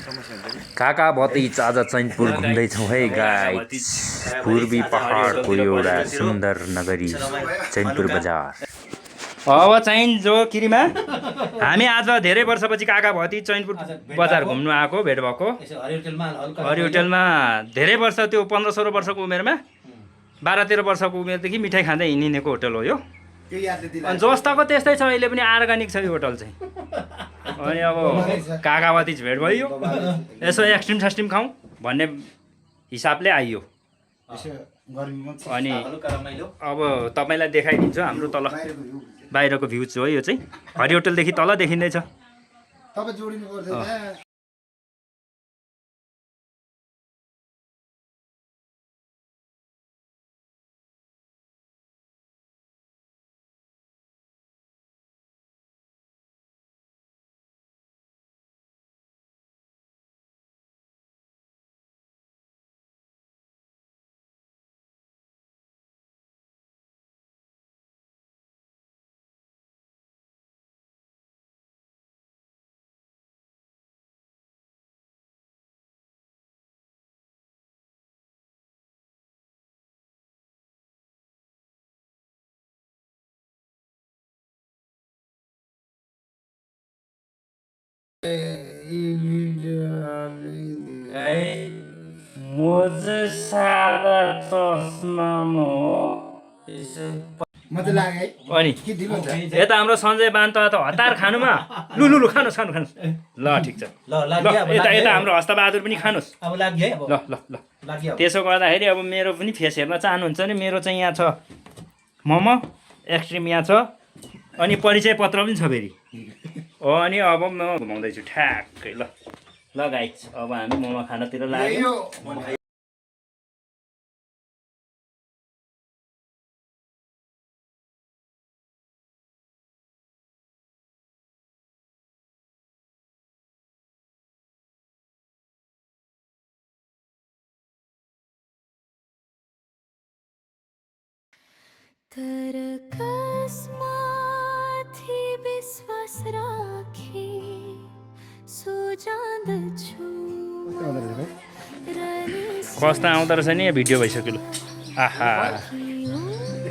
काका भतिज आज चैनपुर घुम्दैछौँ है गाइस। पूर्वी पहाडको एउटा सुन्दर नगरी चैनपुर बजार। अब चाहिँ जो किरिमा हामी आज धेरै वर्षपछि काका भतिज चैनपुर बजार घुम्नु आएको भेट भएको। हरि होटेलमा धेरै वर्ष, त्यो 15-16 वर्षको उमेरमा 12-13 वर्षको उमेरदेखि मिठाई खाँदै हिँडिनेको होटल हो यो। अनि जस्ताको त्यस्तै छ, अहिले पनि अर्ग्यानिक छ यो होटल चाहिँ। अनि अब काका भतिज भेट भयो, यसो एक्सट्रिम सस्ट्रिम खाउँ भन्ने हिसाबले आइयो। अनि अब तपाईँलाई देखाइदिन्छु हाम्रो तल बाहिरको भ्यूज हो यो चाहिँ। हरि होटलदेखि तल देखिँदैछ। अनि यता हाम्रो सञ्जय बान्त त हतार खानुमा। लु लु लु खानुहोस् खानुहोस्। ल ठिक छ। ल यता यता हाम्रो हस्तबहादुर पनि खानुहोस्। अब लाग्यो है। ल ल ल त्यसो गर्दाखेरि अब मेरो पनि फेस हेर्न चाहनुहुन्छ नि, मेरो चाहिँ यहाँ छ मोमो एक्सट्रिम यहाँ छ, अनि परिचय पत्र पनि छ फेरि। अनि अब म घुमाउँदैछु ठ्याक्कै। ल ल गाइस, अब हामी मोमो खानातिर लाग्यो। तर कसमाथि विश्वास राखे सोचाउँदछु। कस्तो आउँदो रहेछ नि भिडियो भइसक्यो। लु आहा,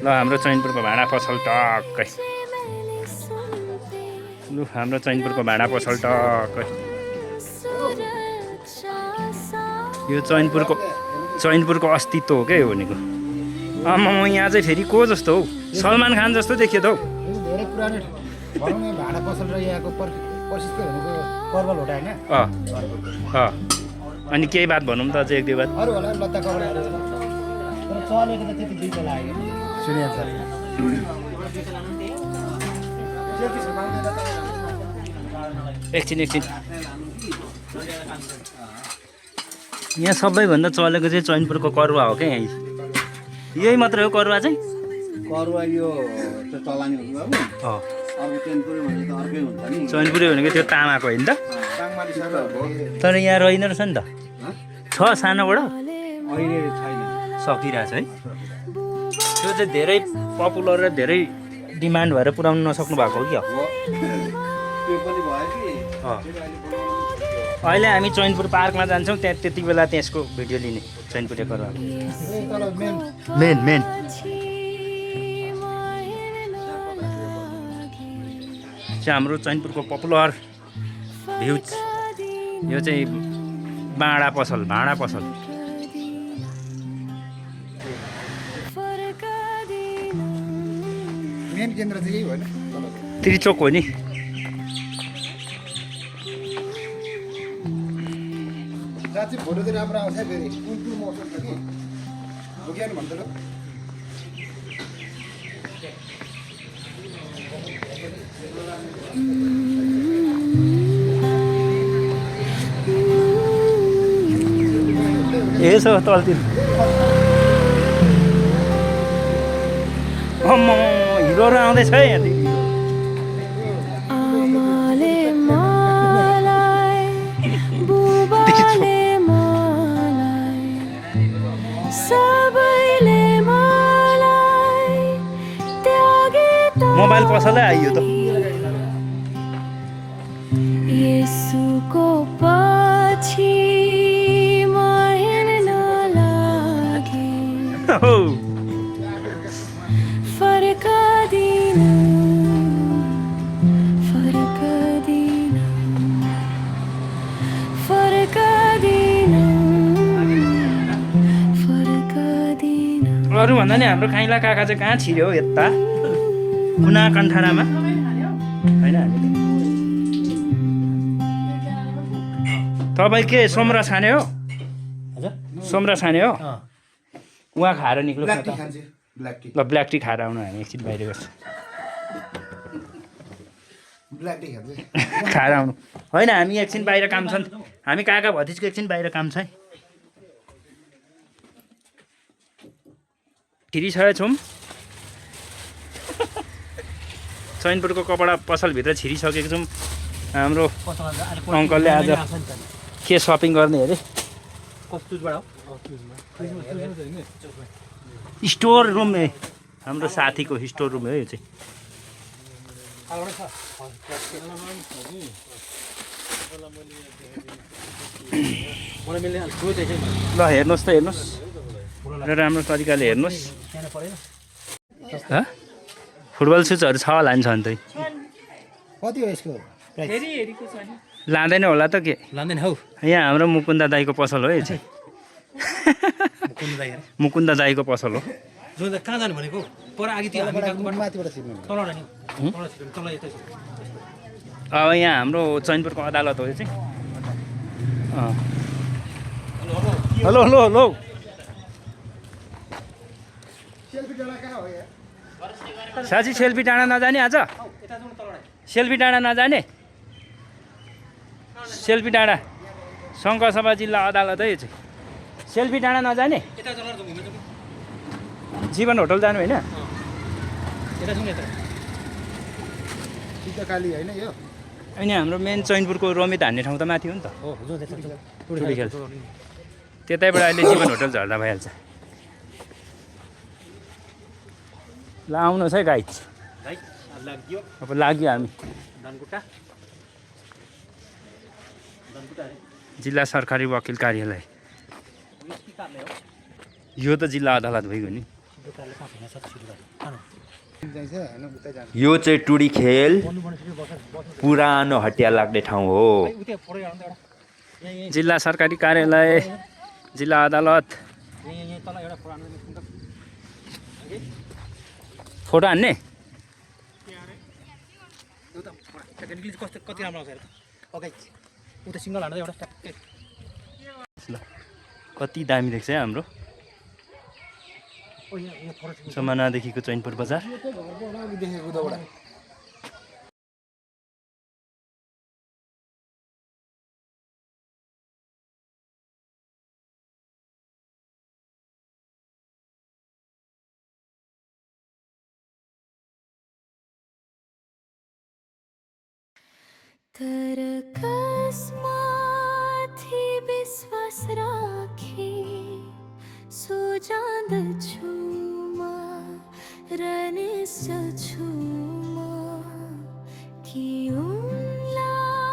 ल हाम्रो चैनपुरको भाँडा पसल टक्कै। लु हाम्रो चैनपुरको भाँडा पसल टक्कै। यो चैनपुरको अस्तित्व हो क्या यो भनेको। आमा म यहाँ चाहिँ फेरि को जस्तो हौ, सलमान खान जस्तो देखियो त हौ। धेरै पुरानो भाडा पसल र यहाँको प्रसिद्ध भनेको कर्बल होटा होइन। अनि केही बात भनौँ त अझै 1-2 बात। अरू होला लत्ता कपडाहरू तर चलेको त त्यति दुईटा लाग्यो सुनिया सर। एकछिन यहाँ सबैभन्दा चलेको चाहिँ चैनपुरको करुवा हो क्या। यहीँ यही मात्रै हो करुवा चाहिँ। करुवा यो चलानी हो बाबु। अर्को चैनपुरे भनेको त अर्कै हुन्छ नि। चैनपुरे भनेको त्यो तामाको होइन त। तर यहाँ रहेन रहेछ नि त। छ सानोबाट अहिले छैन, सकिरहेछ है। त्यो चाहिँ धेरै पपुलर र धेरै डिमान्ड भएर पुर्याउनु नसक्नु भएको हो क्या। त्यो पनि भयो कि अहिले हामी चैनपुर पार्कमा जान्छौँ, त्यहाँ त्यति बेला त्यसको भिडियो लिने। चैनपुरे करुवा मेन चाहिँ हाम्रो चैनपुरको पपुलर भ्युज। यो चाहिँ भाँडा पसल। मेन केन्द्र चाहिँ यही होइन, त्रिचोक हो नि। जहाँ चाहिँ फोटो चाहिँ राम्रो आउँछ फेरि। कुन मौसम छ कि भुगिहाल्नु भन्दा ल। यसो तलतिर हिरोहरू आउँदैछ है यहाँदेखि। मोबाइल पसलै आइयो त। येशूको पछि अरू भन्दा नि हाम्रो काइला काका चाहिँ कहाँ छिर्यो हौ यता कुना कन्ठारामा होइन तपाईँ के सोमरा छाने हो सोमरा छाने हो उहाँ खाएर निक्लो ब्ल्याक टी खान्छु ब्ल्याक टी ल ब्ल्याक टी खाएर आउनु हामी एकछिन बाहिर गर्छ ब्ल्याक टी खान्छु खाएर आउनु होइन हामी एकछिन बाहिर काम छ नि हामी काका भतिजको एकछिन बाहिर काम छ है छिरिसकेको छौँ चैनपुरको कपडा पसलभित्र छिरिसकेको छौँ हाम्रो अङ्कलले आज के सपिङ गर्ने अरे स्टोर रुम हाम्रो साथीको स्टोर रुम हो यो चाहिँ ल हेर्नुहोस् त हेर्नुहोस् र राम्रो तरिकाले हेर्नुहोस् फुटबल सुजहरू छ होला नि छन् त कति हो यसको लाँदैन होला त के लाँदैन हौ यहाँ हाम्रो मुकुन्दा दाईको पसल हो यो चाहिँ मुकुन्दा दाईको पसल हो कहाँ जानु भनेको पर अघि त्यो हामी माथिबाट छिर्नु तल यतै अब यहाँ हाम्रो चैनपुरको अदालत हो यो चाहिँ हेलो हेलो हेलो साँच्ची सेल्फी डाँडा नजाने आज सेल्फी डाँडा नजाने सेल्फी डाँडा सङ्घसभा जिल्ला अदालत है यो चाहिँ सेल्फी डाँडा नजाने जीवन होटल जानु होइन काली होइन यो अनि हाम्रो मेन चैनपुरको रमित हान्ने ठाउँ त माथि हो नि त टुडी खेल त्यतैबाट अहिले जीवन होटल झर्दा भइहाल्छ ल आउनुहोस् है गाइड अब लाग्यो हामी जिल्ला सरकारी वकिल कार्यालय यो त जिल्ला अदालत भइगयो नि यो चाहिँ टुडी खेल पुरानो हटिया लाग्ने ठाउँ हो जिल्ला सरकारी कार्यालय जिल्ला अदालत फोटो हान्ने कति राम्रो आउँछ अगाडि उता सिङ्गल हान्दा एउटा ट्याक्कै ल कति दामी देख्छ है हाम्रो समानादेखिको चैनपुर बजार तर कसमाथि विश्वास राखे सो जान्दछु म र निश्चल छु म कि उनलाई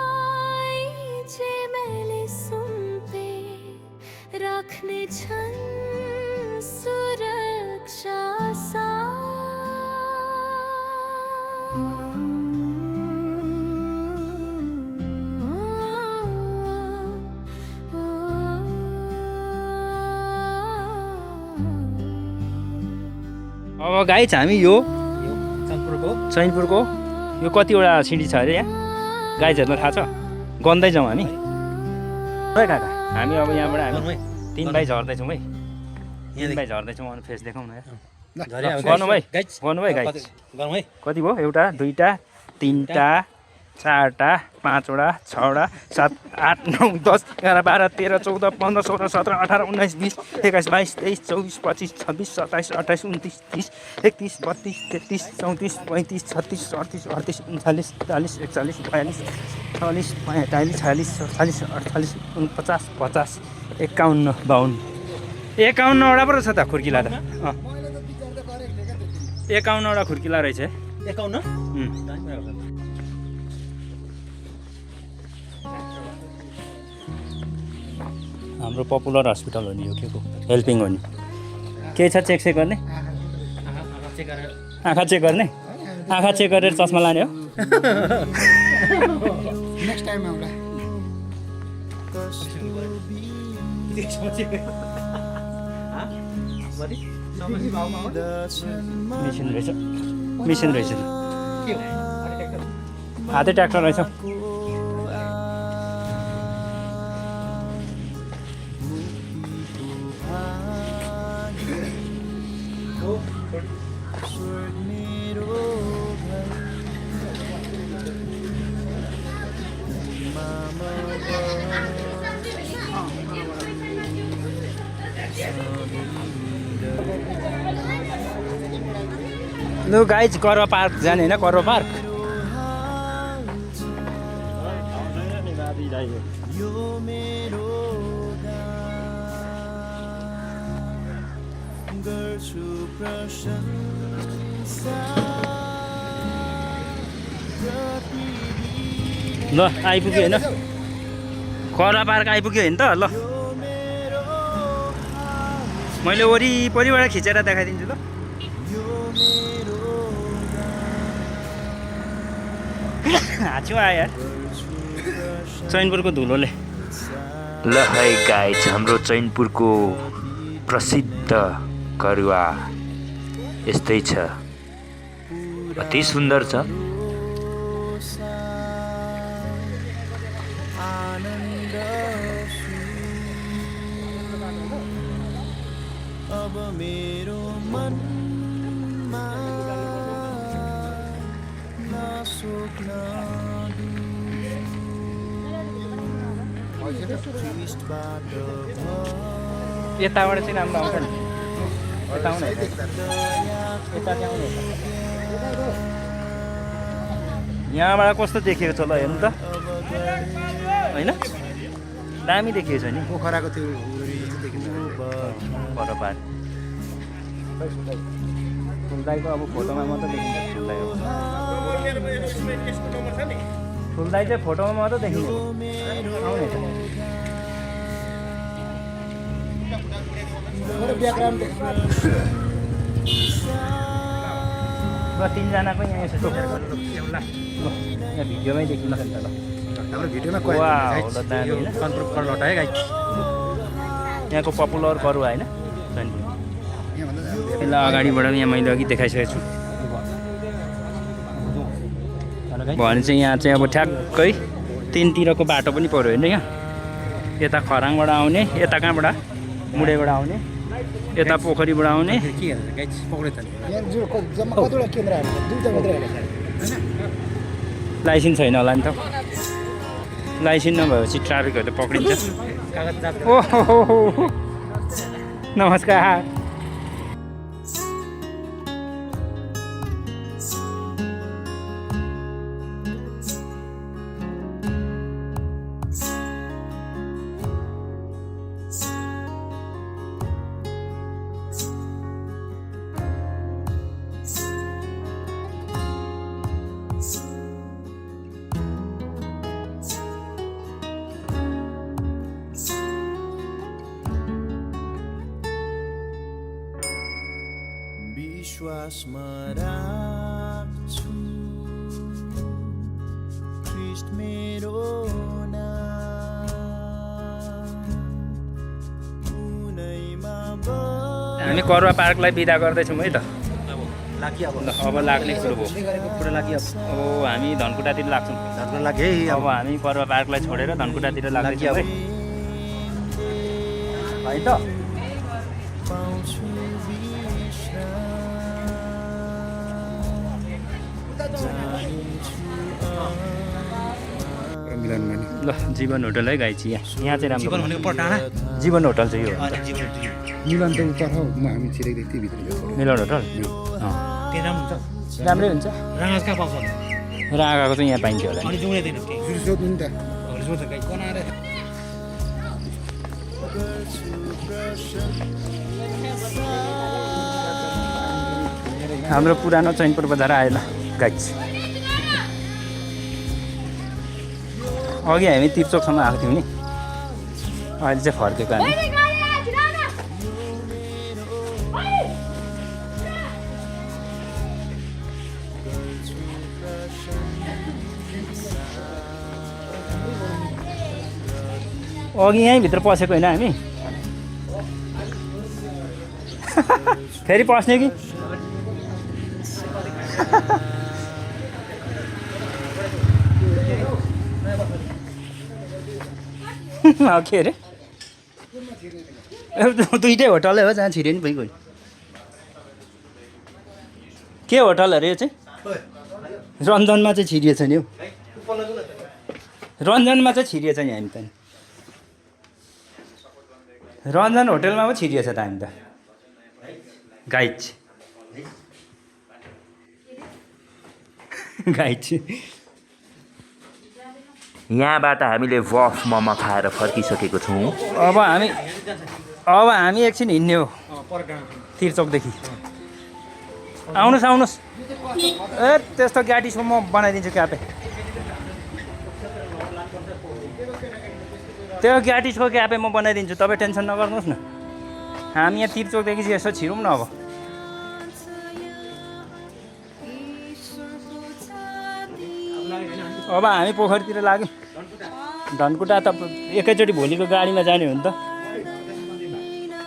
जे मैले सुम्पे राख्ने छन् सुरक्षा अब गाइज हामी यो चैनपुरको यो कतिवटा सिँढी छ अरे यहाँ गाइजहरूलाई थाहा छ गन्दै जाउँ हामी है काका हामी अब यहाँबाट हामी 3 भाइ झर्दैछौँ है 3 भाइ झर्दैछौँ अनि फेस देखाउँ न गर्नु भाइ गाइज गरौँ है कति भयो एउटा दुईवटा तिनवटा चारवटा पाँचवटा छवटा 7 8 9 10 11 12 13 14 15 16 17 18 19 20 21 22 23 24 25 26 27 28 29 30 31 32 33 34 35 36 38 38 39 40 41 42 43 45 46 47 48 49 50 51 52 51वटा पो रहेछ त खुर्किला त 51वटा खुर्किला रहेछ 51 हाम्रो पपुलर हस्पिटल हो नि यो के को हेल्पिङ हो नि के छ चेक गर्ने आँखा चेक गर्ने आँखा चेक गरेर चस्मा लाने हो नेक्स्ट टाइम आउँला मेसिन रहेछ मेसिन रहेछ हातै ट्र्याक्टर रहेछ लु गाइज करवा पार्क जाने होइन करवा पार्क ल आइपुग्यो होइन करवा पार्क आइपुग्यो होइन त ल मैले वरिपरिबाट खिचेर देखाइदिन्छु ल हाँच्यो आयो यार चैनपुरको धुलोले ल है गाइज हाम्रो चैनपुरको प्रसिद्ध करुवा यस्तै छ अति सुन्दर छ अब मेरो मनमा नासोक्न यताबाट चाहिँ राम्रो आउँछ नि यता आउनु यता चाहिँ आउनु यहाँबाट कस्तो देखेको छ ल हेर्नु त होइन दामी देखिएको छ नि पोखराको त्यो बरपार फुलदाईको अब फोटोमा मात्रै देखिन्छ फुलदाई चाहिँ फोटोमा मात्रै देखिन्छ आउने छ ल तिनजनाको यहाँ यसो देखेर गर्नु यहाँ भिडियोमै देखिन्छ नि त ल हाम्रो भिडियोमा कन्ट्रोल करलट है गाई यहाँको पपुलर करुवा होइन यसलाई अगाडिबाट यहाँ मैले अघि देखाइसकेको छु भने चाहिँ यहाँ चाहिँ अब ठ्याक्कै तिनतिरको बाटो पनि पऱ्यो होइन यहाँ यता खराङबाट आउने यता कहाँबाट मुडेबाट आउने यता पोखरीबाट आउने लाइसेन्स छैन होला नि त लाइसेन्स नभएपछि ट्राफिकहरूले पक्रिन्छ ओहो नमस्कार विश्वासमा राख्छु ख्रीष्ट मेरो हामी करवा पार्कलाई बिदा गर्दैछौँ है त अब लाग्ने कुरो भयो अब हामी धनकुटातिर लाग्छौँ अब हामी करवा पार्कलाई छोडेर धनकुटातिर लाग्दैछौँ है त ल जीवन होटल है गाइची यहाँ चाहिँ राम्रो जीवन होटल चाहिँ यो मिलन त उता हामी छिरेको थियौँ भित्र मिलन होटल राम्रै हुन्छ राँगाको चाहिँ यहाँ पाइन्थ्यो होला सोध्नु नि त हाम्रो पुरानो चैनपुर बजार आएन गाइज अघि हामी तिर्चोकसम्म आएको थियौँ नि अहिले चाहिँ फर्केको हामी अघि यहीँभित्र पसेको होइन हामी फेरि पस्ने कि के अरे दुइटै होटलै हो जहाँ छिर्यो नि भइगयो के होटल अरे यो चाहिँ रञ्जनमा चाहिँ छिरिएछ नि हौ रञ्जनमा चाहिँ छिरिएछ नि हामी त रञ्जन होटलमा पो छिरिएछ त हामी त गाइड यहाँबाट हामीले वफ मोमो खाएर फर्किसकेको छौँ अब हामी एकछिन हिँड्ने हो तिर्चोकदेखि आउनुहोस् ए त्यस्तो ग्याटिसको म बनाइदिन्छु क्यापे त्यो ग्याटिसको क्यापे म बनाइदिन्छु तपाईँ टेन्सन नगर्नुहोस् न हामी यहाँ तिर्चोकदेखि चाहिँ यसो छिरौँ न अब हामी पोखरीतिर लाग्यौँ धनकुटा त एकैचोटि भोलिको गाडीमा जाने हो नि त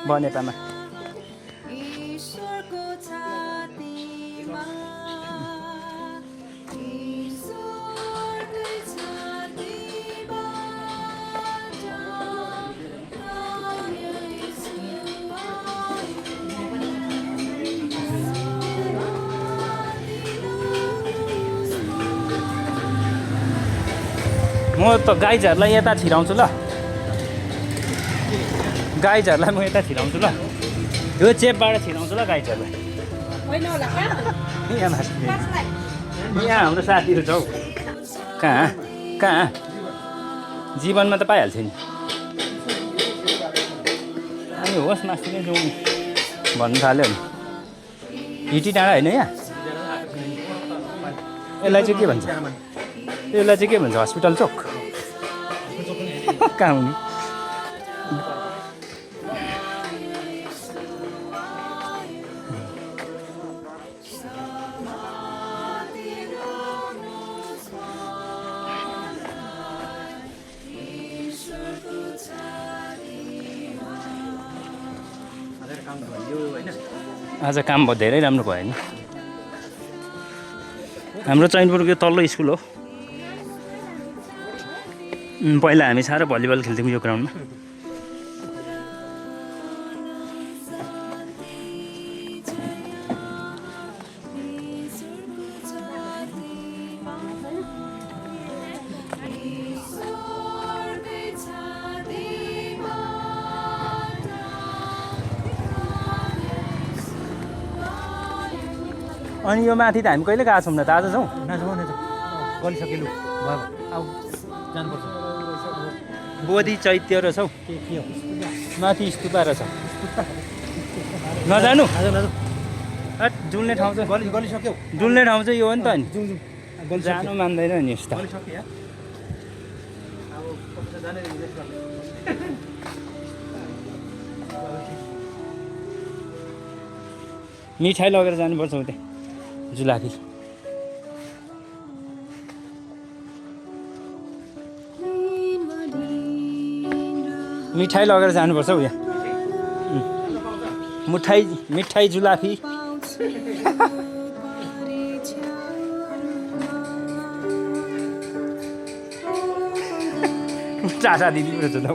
बनेपामा म त गाइजहरूलाई यता छिराउँछु ल गाइजहरूलाई म यता छिराउँछु ल यो चेपबाट छिराउँछु ल गाइजहरूलाई यहाँ हाम्रो साथीहरू छ हौ कहाँ जीवनमा त पाइहाल्छ नि अनि होस् मासु नै जाउँ भन्नु थाल्यो नि हिटी टाढा होइन यहाँ यसलाई चाहिँ के भन्छ यसलाई चाहिँ के भन्छ हस्पिटल चोक कहाँ हुने आज काम भयो धेरै राम्रो भयो नि हाम्रो चैनपुरको तल्लो स्कुल हो पहिला हामी साह्रो भलिबल खेल्थ्यौँ यो ग्राउन्डमा अनि यो माथि त हामी कहिले गएको छौँ न त आज छौँ गलिसकेलु भयो अब जानुपर्छ बोधी चैत्य रहेछ हौ माथि स्तुपा रहेछ नजानु डुल्ने ठाउँ चाहिँ गलिसक्यौ डुल्ने ठाउँ चाहिँ यो हो नि त नि जाउँ जानु मान्दैन नि यस्तो गलिसक्यो अब जाने मिठाई लगेर जानुपर्छ उतै जुलाफी मिठाई लगेर जानुपर्छ हौ यहाँ मिठाई जुलाफी चाचा दिदी पो रहेछ त हौ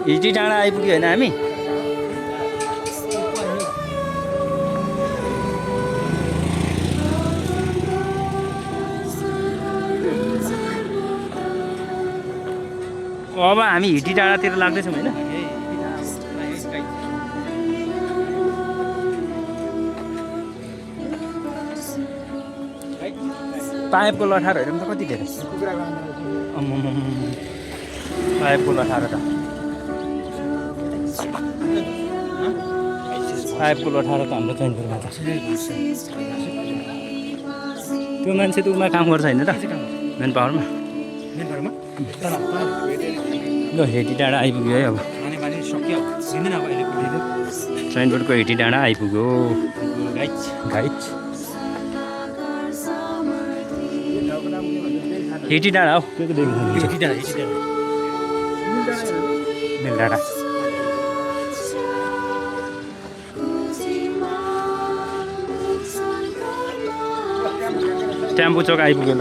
हिटी डाँडा आइपुग्यो होइन हामी अब हामी हिटी डाँडातिर लाग्दैछौँ होइन पाइपको लठारहरू पनि त कति धेरै पाइपको लठार त पाइपको लठार त हाम्रो चैनपुरमा छ त्यो मान्छे त उमा काम गर्छ होइन त मेन पावरमा ल हेटी डाँडा आइपुग्यो है अब चैनपुरको हेटी डाँडा आइपुग्यो गाइड हिटी डाँडा हौ हिटी डाँडा मिल डाँडा टेम्पो चोक आइपुग्यो ल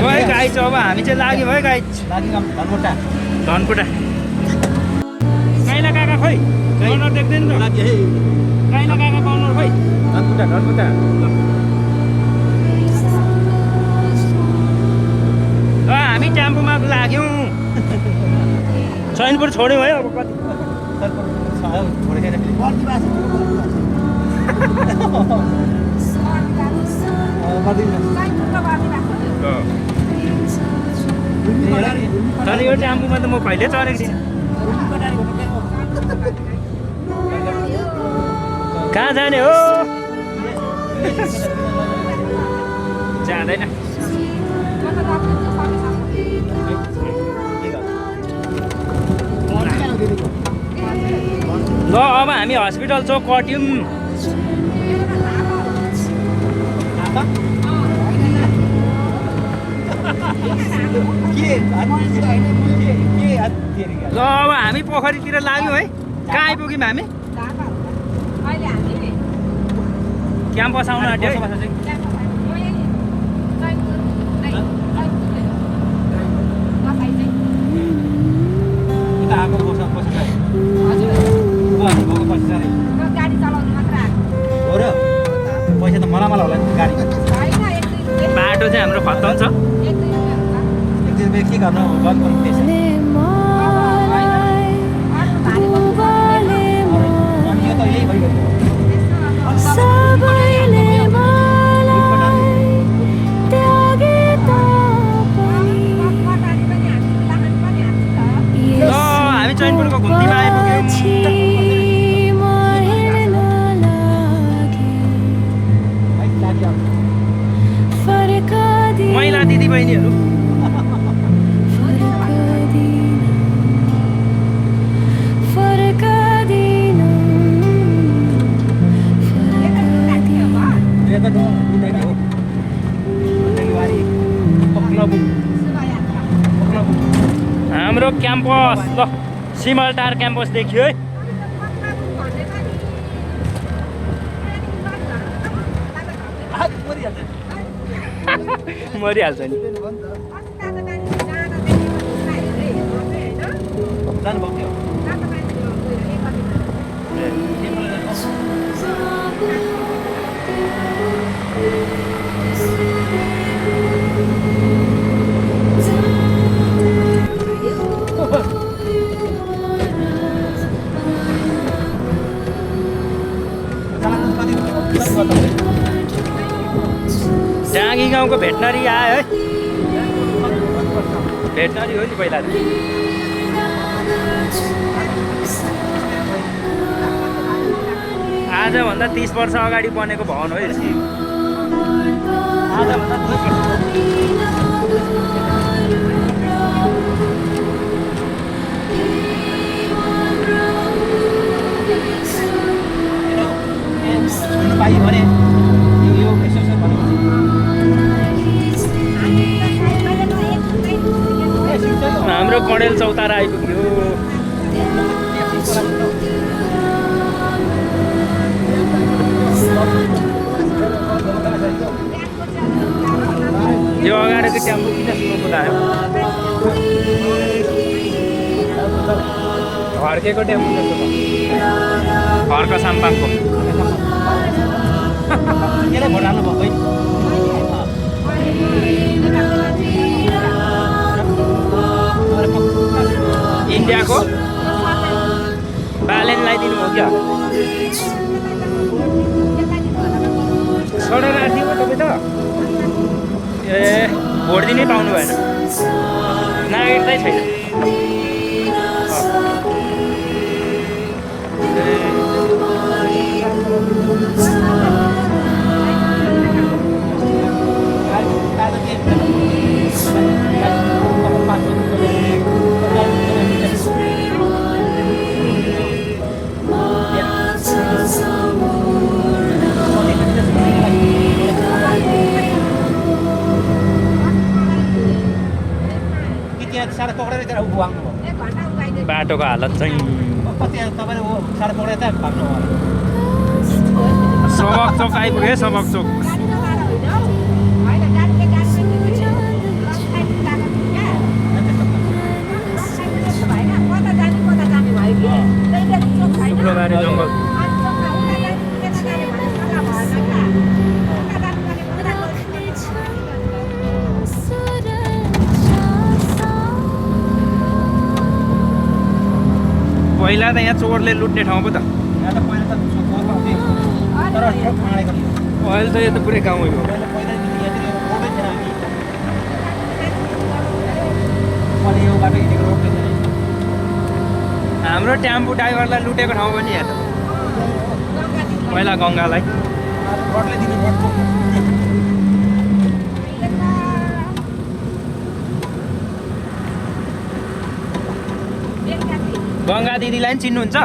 है गाइज अब हामी चाहिँ लाग्यौँ है गाइज धनकुटा काइला काका खोइ कर्नर देख्दैन त काइला काका कर्नर खोइ धनकुटा हामी टेम्पोमा लाग्यौँ चैनपुर छोड्यौँ है अब कति तर यो टेम्पोमा त म कहिले चढेको थिएँ कहाँ जाने हो जाँदैन ल अब हामी हस्पिटल चोक कट्यौँ ल अब हामी पोखरीतिर लाग्यौँ है कहाँ आइपुग्यौँ हामी क्याम्पस आउनु आँट्यो पैसा त मलाई होला गाडी बाटो चाहिँ हाम्रो खत्तम छ एक दिन के गर्नु गर्नु त यही भइगयो सबैले मलाई त्यागे तापनि ल हामी चैनपुरको घुम्तीमा आइपुग्यौँ म हिँड्न लागे फर्कदिन मैला दिदी बहिनीहरू हाम्रो क्याम्पस ल सिमलटार क्याम्पस देखियो है मरिहाल्छ नि डाँगी गाउँको भेटनरी आयो है भेटनरी हो नि पहिला आजभन्दा 30 वर्ष अगाडि बनेको भवन हो यसरी आजभन्दा 30 वर्ष पाइ भने यो यसो हाम्रो कडेल चौतारा आइपुग्यो यो अगाडिको टेम्पो किन स्लो कुदायो फर्केको टेम्पो जस्तो फर्क साम्पाङको यसलाई भोट हाल्नु भयो इन्डियाको बालेनलाई दिनुभयो क्या शरणार्थी हो तपाईँ त ए भोट दिनै पाउनु भएन नागरिकतै छैन बाटोको हालत चाहिँ त्यहाँ तपाईँले हो साढे पक्रेर त भाग्नु भयो सबक चोक आइपुग्यो सबक चोक शुक्रबारे जङ्गल पहिला त यहाँ चोरले लुट्ने ठाउँ पो त यहाँ त पहिला त तर ठोक माडेको थियो अहिले त यो त पुरै गाउँ हो पहिलादेखि यहाँतिर रोडै थिएन हामी यो बाटो हिँडेको रोडै थिएन हाम्रो टेम्पो ड्राइभरलाई लुटेको ठाउँ पनि यहाँ त पहिला गङ्गालाई रोडले दिने रोडको गङ्गा दिदीलाई पनि चिन्नुहुन्छ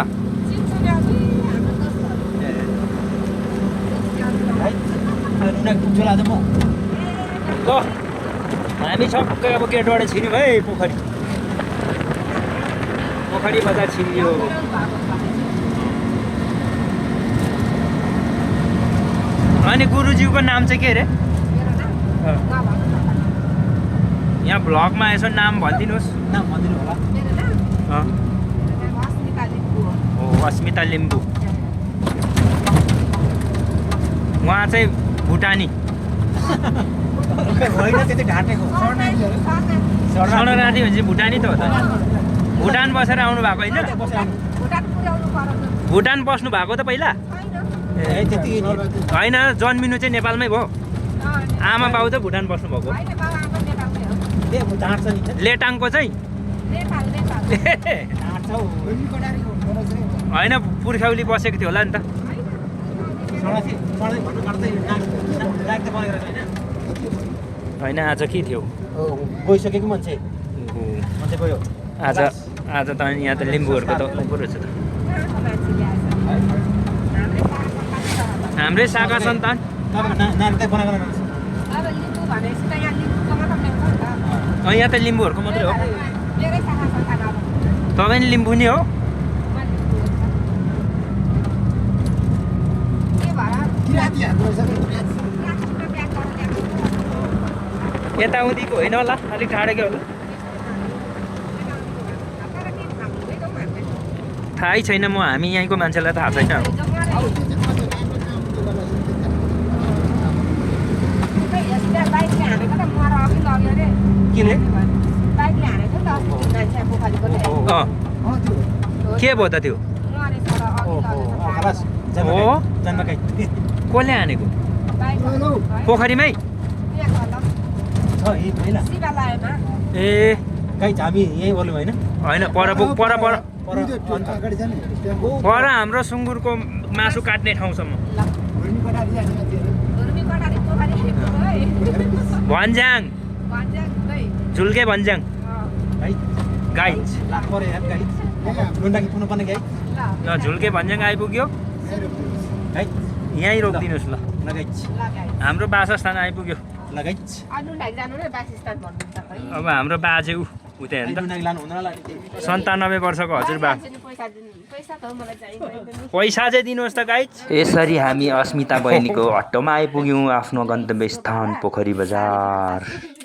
पुग्छु आज म ल हामी सबै अब गेटबाट छिर्यौँ है पोखरी बजार छिरियो अनि गुरुज्यूको नाम चाहिँ के अरे यहाँ भ्लगमा यसो नाम भनिदिनुहोस् नाम भनिदिनु होला हो अस्मिता लिम्बू उहाँ चाहिँ भुटानी होइन त्यति ढाँटेको शरणार्थी भनेपछि भुटानी त हो त भुटान बसेर आउनु भएको होइन भुटान बस्नु भएको त पहिला त्यति होइन जन्मिनु चाहिँ नेपालमै भयो आमा बाउ चाहिँ भुटान बस्नु भएको ढाँट्छ नि लेटाङको चाहिँ ढाँट्छ होइन पुर्ख्यौली बसेको थियो होला नि त होइन आज के थियो गइसकेको मान्छे गयो आज त यहाँ त लिम्बूहरूको त उँभो रहेछ त हाम्रै शाखा सन्तान नानी बनाएको यहाँ त लिम्बूहरूको मात्रै हो तपाईँ नि लिम्बू नै हो यताउतिको होइन होला अलिक टाढेकै होला थाहै छैन म हामी यहीँको मान्छेलाई थाहा छैन अब किन के भयो त त्यो हो जन्मकै कसले हानेको पोखरीमै ए गाई हामी यहीँ बोल्यौँ होइन होइन पर हाम्रो सुँगुरको मासु काट्ने ठाउँसम्म भन्ज्याङ झुल्के भन्ज्याङ गाई लाख पऱ्यो यार गाई डुन्डाकी पुग्नु पर्ने गाई ल झुल्के भन्ज्याङ आइपुग्यो गाई यहीँ रोकिदिनुहोस् ल लगाइछ हाम्रो वासस्थान आइपुग्यो लगाइछ अब हाम्रो बाजे उतै हेर्नु त डुन्डाकी लानु हुँदैन 97 वर्षको हजुरबा पैसा चाहिँ दिनुहोस् त गाइज यसरी हामी अस्मिता बहिनीको हट्टोमा आइपुग्यौँ आफ्नो गन्तव्य स्थान पोखरी बजार